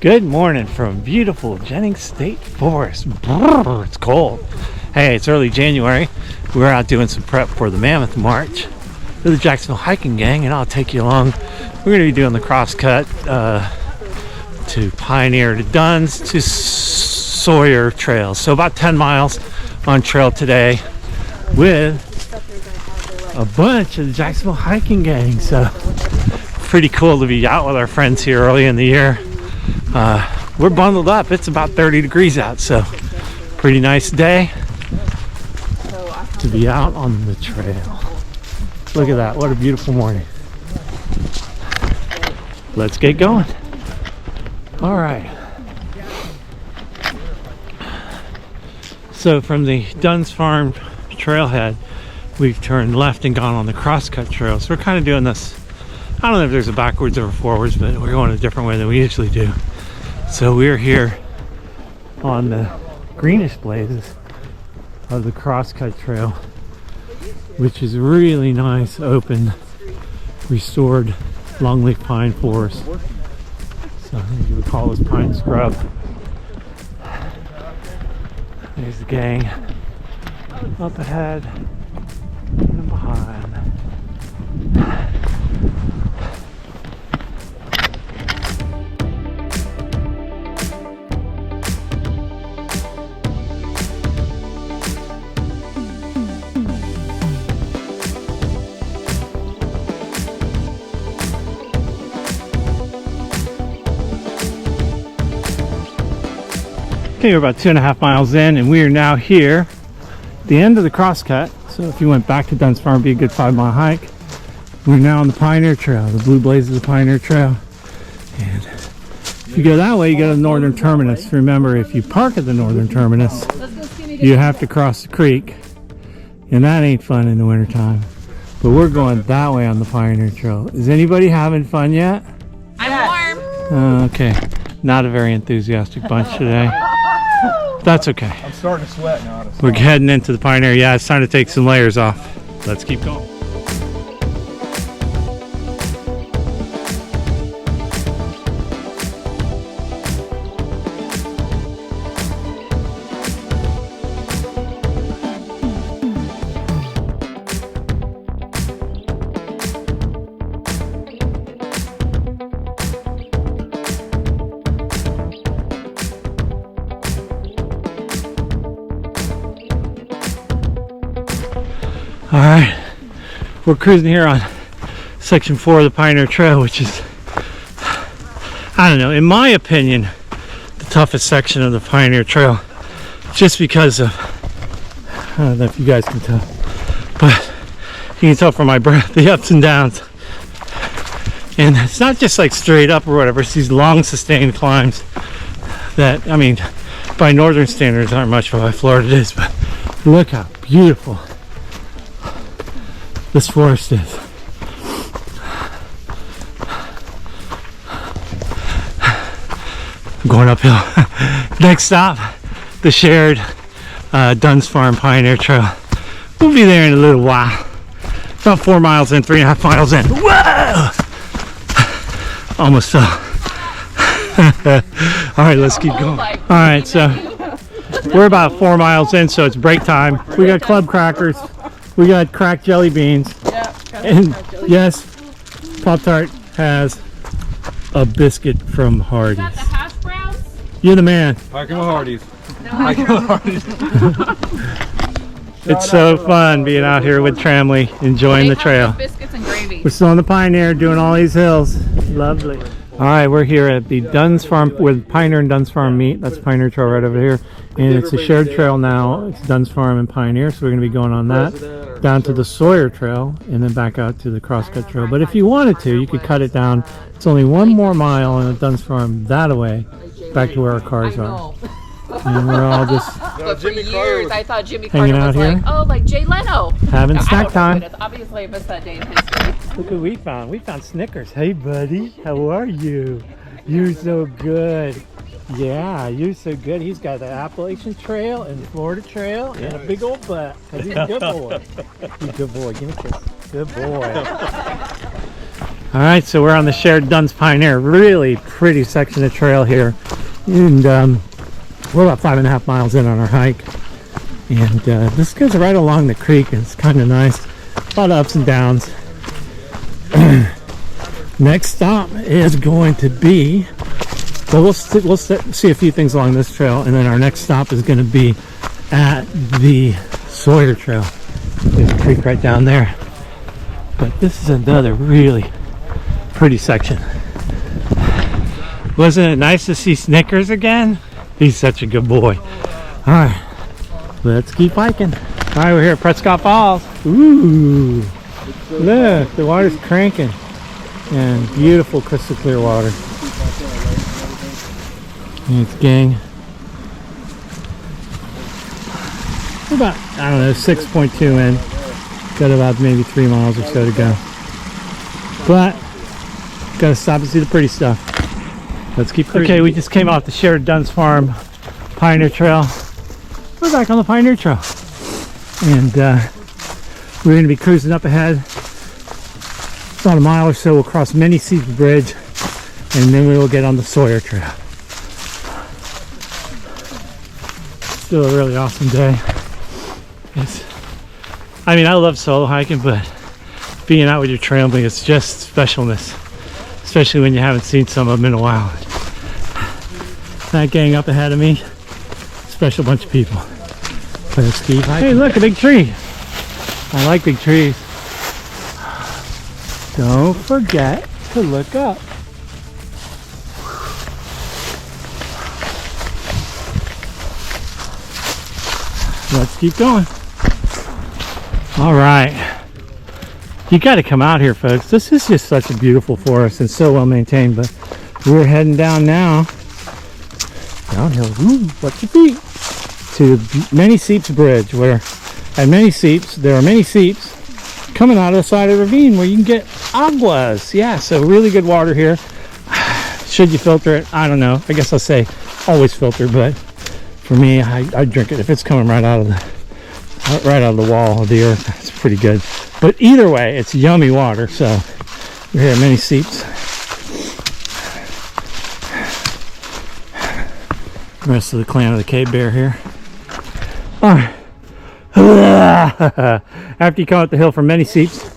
Good morning from beautiful Jennings State Forest. Brrr, it's cold. Hey, it's early January. We're out doing some prep for the Mammoth March with the Jacksonville Hiking gang, and I'll take you along. We're going to be doing the Crosscut to Pioneer to Dunns to Sawyer trails. So about 10 miles on trail today with a bunch of the Jacksonville Hiking gang. So pretty cool to be out with our friends here early in the year. We're bundled up. It's about 30 degrees out, so pretty nice day to be out on the trail. Look at that. What a beautiful morning. Let's get going. All right. So from the Dunns Farm trailhead, we've turned left and gone on the Crosscut trail. So we're kind of doing this. I don't know if there's a backwards or a forwards, but we're going a different way than we usually do. So we're here on the greenish blazes of the Crosscut trail, which is really nice, open, restored longleaf pine forest. So I think you would call this pine scrub. There's the gang up ahead and behind. Okay, we're about 2.5 miles in, and we are now here at the end of the Crosscut. So if you went back to Dunns Farm, it'd be a good 5-mile hike. We're now on the Pioneer Trail, the blue blazes of the Pioneer Trail. And if you go that way, you go to the northern terminus. Remember, if you park at the northern terminus, you have to cross the creek, and that ain't fun in the wintertime. But we're going that way on the Pioneer Trail. Is anybody having fun yet? I'm warm. Okay, not a very enthusiastic bunch today. That's okay. I'm starting to sweat now. We're heading into the Pioneer. Yeah, it's time to take some layers off. Let's keep going. All right, we're cruising here on section 4 of the Pioneer Trail, which is, I don't know, in my opinion, the toughest section of the Pioneer Trail, just because of, I don't know if you guys can tell, but you can tell from my breath, the ups and downs. And it's not just like straight up or whatever, it's these long sustained climbs that, I mean, by northern standards aren't much by Florida it is, but look how beautiful this forest is. I'm going uphill. Next stop, the shared Dunns Farm Pioneer Trail. We'll be there in a little while. About 4 miles in, 3.5 miles in. Whoa! Almost fell. All right, let's keep going. All right, so we're about 4 miles in, so it's break time. We got club crackers. We got cracked jelly beans. Yeah, and yes, Pop-Tart has a biscuit from Hardee's. Is that the hash browns? You're the man. Hiking with Hardee's. No, Hiking with Hardee's. It's so fun being out here with Tramily, enjoying the trail. Biscuits and gravy. We're still on the Pioneer, doing all these hills. Lovely. All right, we're here at the Dunns Farm, where Pioneer and Dunns Farm meet. That's Pioneer Trail right over here. And it's a shared trail now. It's Dunns Farm and Pioneer, so we're going to be going on that. Down to the Sawyer Trail, and then back out to the Crosscut Trail. But if you wanted to, you could cut it down. It's only 1 more mile on the Dunns Farm that way, back to where our cars are. And we're all just But for years, I thought Jimmy hanging Carter was out here? like, oh, like Jay Leno. having I snack don't know who time. it is. Obviously, I missed that day in history. Look what we found. We found Snickers. Hey, buddy. How are you? You're so good. Yeah, you're so good. He's got the Appalachian Trail and the Florida Trail and a big old butt. 'Cause he's a good boy. He's a good boy. Give me a kiss. Good boy. All right, so we're on the Sawyer and Dunns Pioneer. Really pretty section of trail here. And we're about 5.5 miles in on our hike. And this goes right along the creek. It's kind of nice. A lot of ups and downs. Next stop is going to be, well, we'll see a few things along this trail. And then our next stop is going to be at the Sawyer Trail. There's a creek right down there. But this is another really pretty section. Wasn't it nice to see Snickers again? He's such a good boy. All right, let's keep hiking. All right, we're here at Prescott Falls. Ooh, look, the water's cranking. And beautiful crystal clear water. Thanks, gang. We're about, I don't know, 6.2 in. Got about maybe 3 miles or so to go. But gotta stop and see the pretty stuff. Let's keep cruising. Okay, we just came off the Sawyer and Dunns Farm Pioneer Trail. We're back on the Pioneer Trail. And we're gonna be cruising up ahead. About a mile or so, we'll cross Many Seats Bridge, and then we will get on the Sawyer Trail. Still a really awesome day. I mean, I love solo hiking, but being out with your trail buddy, it's just specialness, especially when you haven't seen some of them in a while. That gang up ahead of me, special bunch of people. Let's keep hiking. Hey, look, a big tree. I like big trees. Don't forget to look up. Let's keep going. All right. You got to come out here, folks. This is just such a beautiful forest and so well maintained, but we're heading down now. Downhill. Ooh, watch your feet. To Many Seats Bridge, where at Many Seats, there are many seeps coming out of the side of the ravine where you can get aguas. Yeah, so really good water here. Should you filter it? I don't know. I guess I'll say always filter, but for me, I drink it if it's coming right out of the wall of the earth. It's pretty good. But either way, it's yummy water. So we're here at Many Seats. The rest of the clan of the cave bear here. All right. After you come up the hill from Many Seats,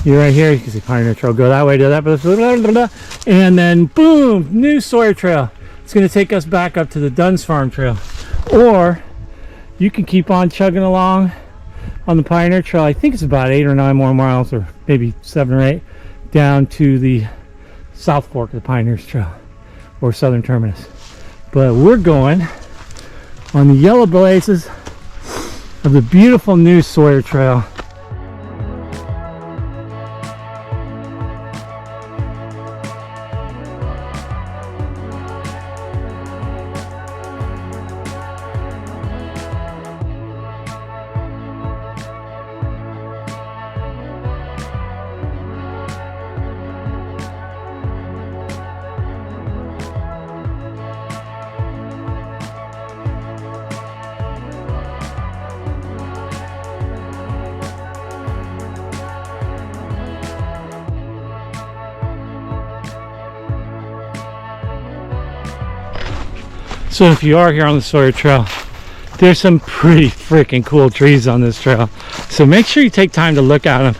you're right here. You can see Pioneer Trail. Go that way, do that, and then boom, new Sawyer Trail. It's going to take us back up to the Dunns Farm Trail, or you can keep on chugging along on the Pioneer Trail. I think it's about 8 or 9 more miles, or maybe 7 or 8, down to the South Fork of the Pioneers Trail, or Southern Terminus. But we're going on the yellow blazes of the beautiful new Sawyer Trail. So if you are here on the Sawyer Trail, there's some pretty freaking cool trees on this trail. So make sure you take time to look at them.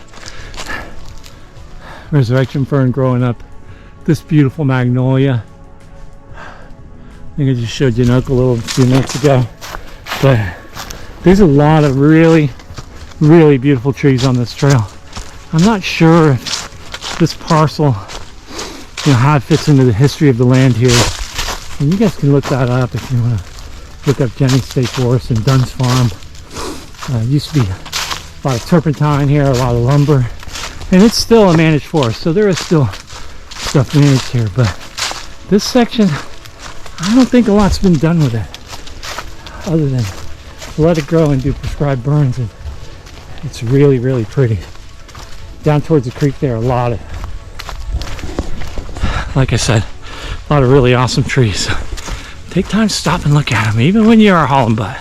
Resurrection fern growing up. This beautiful magnolia. I think I just showed you a few minutes ago. But there's a lot of really, really beautiful trees on this trail. I'm not sure if this parcel, how it fits into the history of the land here. And you guys can look that up if you want to look up Jennings State Forest and Dunns Farm. Used to be a lot of turpentine here, a lot of lumber, and it's still a managed forest, so there is still stuff managed here. But this section, I don't think a lot's been done with it, other than let it grow and do prescribed burns, and it's really, really pretty. Down towards the creek there, a lot of, like I said, a lot of really awesome trees. Take time to stop and look at them, even when you are hauling butt.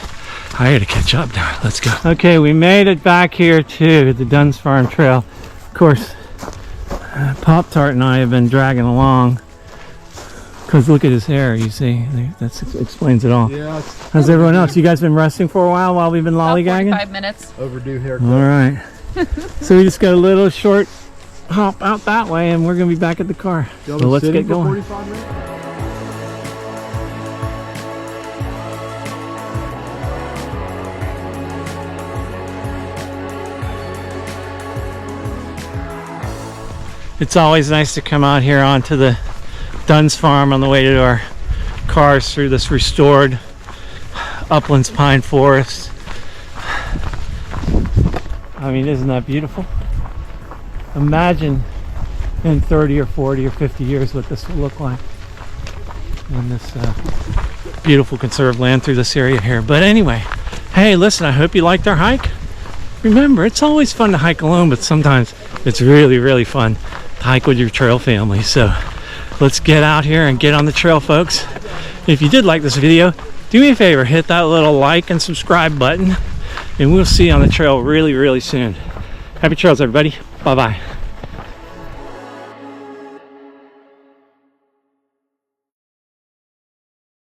I gotta catch up now. Let's go. Okay, we made it back here to the Dunns Farm Trail. Of course, Pop-Tart and I have been dragging along. Because look at his hair, you see. That explains it all. Yeah, How's everyone else? You guys been resting for a while we've been lollygagging? 45 minutes. overdue haircut. All right. So we just got a little short hop out that way and we're going to be back at the car. So Y'all been let's sitting get for going. 45 minutes? It's always nice to come out here onto the Dunns farm on the way to our cars through this restored uplands pine forest. I mean, isn't that beautiful? Imagine in 30 or 40 or 50 years what this will look like in this beautiful conserved land through this area here. But anyway, hey, listen, I hope you liked our hike. Remember, it's always fun to hike alone, but sometimes it's really, really fun to hike with your trail family. So let's get out here and get on the trail, folks. If you did like this video, do me a favor, hit that little like and subscribe button, and we'll see you on the trail really, really soon. Happy trails, everybody. Bye-bye.